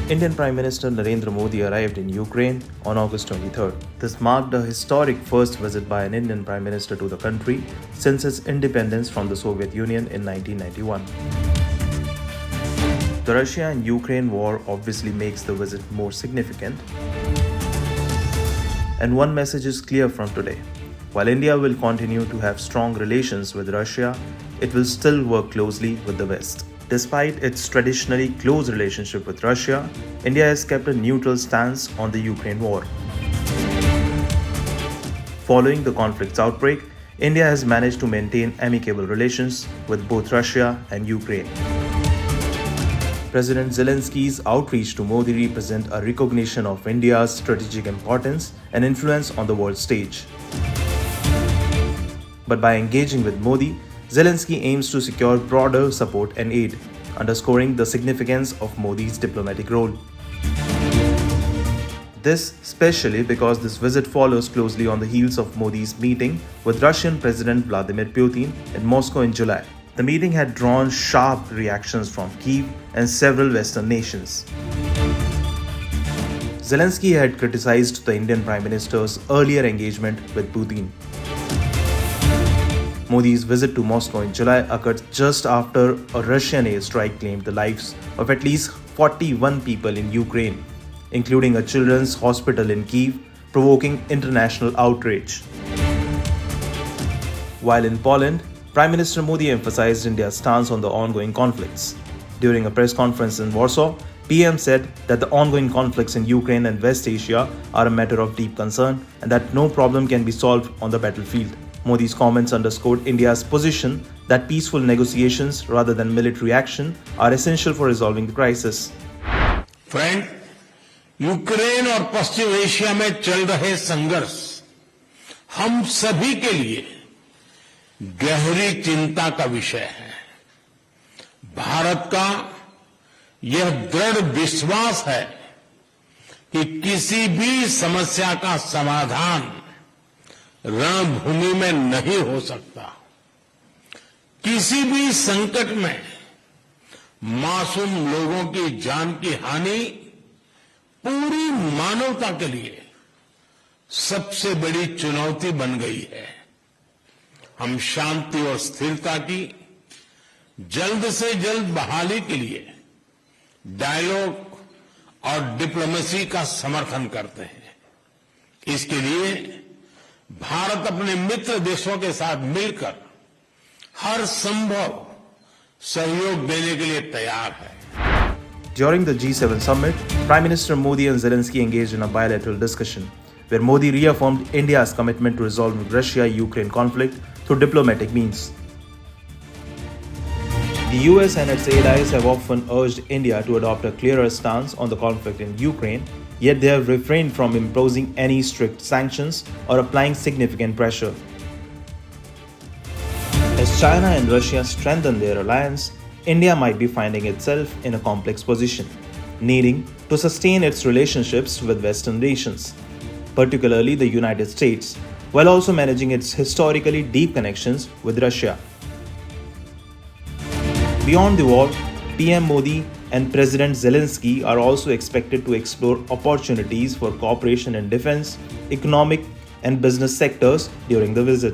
Indian Prime Minister Narendra Modi arrived in Ukraine on August 23rd. This marked a historic first visit by an Indian Prime Minister to the country since its independence from the Soviet Union in 1991. The Russia and Ukraine war obviously makes the visit more significant. And one message is clear from today. While India will continue to have strong relations with Russia, it will still work closely with the West. Despite its traditionally close relationship with Russia, India has kept a neutral stance on the Ukraine war. Following the conflict's outbreak, India has managed to maintain amicable relations with both Russia and Ukraine. President Zelensky's outreach to Modi represents a recognition of India's strategic importance and influence on the world stage. But by engaging with Modi, Zelensky aims to secure broader support and aid, underscoring the significance of Modi's diplomatic role. This especially because this visit follows closely on the heels of Modi's meeting with Russian President Vladimir Putin in Moscow in July. The meeting had drawn sharp reactions from Kyiv and several Western nations. Zelensky had criticized the Indian Prime Minister's earlier engagement with Putin. Modi's visit to Moscow in July occurred just after a Russian airstrike claimed the lives of at least 41 people in Ukraine, including a children's hospital in Kyiv, provoking international outrage. While in Poland, Prime Minister Modi emphasized India's stance on the ongoing conflicts. During a press conference in Warsaw, PM said that the ongoing conflicts in Ukraine and West Asia are a matter of deep concern and that no problem can be solved on the battlefield. Modi's comments underscored India's position that peaceful negotiations rather than military action are essential for resolving the crisis. Friend, Ukraine और पश्चिम Asia में चल रहे संघर्ष हम सभी के लिए गहरी चिंता का विषय है। भारत का यह दृढ़ विश्वास है कि किसी भी समस्या का समाधान रणभूमि में नहीं हो सकता। किसी भी संकट में मासूम लोगों की जान की हानि पूरी मानवता के लिए सबसे बड़ी चुनौती बन गई है। हम शांति और स्थिरता की जल्द से जल्द बहाली के लिए डायलॉग और डिप्लोमेसी का समर्थन करते हैं। इसके लिए भारत अपने मित्र देशों के साथ मिलकर हर संभव सहयोग देने के लिए तैयार है। During the G7 summit, Prime Minister Modi and Zelensky engaged in a bilateral discussion, where Modi reaffirmed India's commitment to resolving the Russia-Ukraine conflict through diplomatic means. The US and its allies have often urged India to adopt a clearer stance on the conflict in Ukraine, yet they have refrained from imposing any strict sanctions or applying significant pressure. As China and Russia strengthen their alliance, India might be finding itself in a complex position, needing to sustain its relationships with Western nations, particularly the United States, while also managing its historically deep connections with Russia. Beyond the war, PM Modi and President Zelensky are also expected to explore opportunities for cooperation in defense, economic, and business sectors during the visit.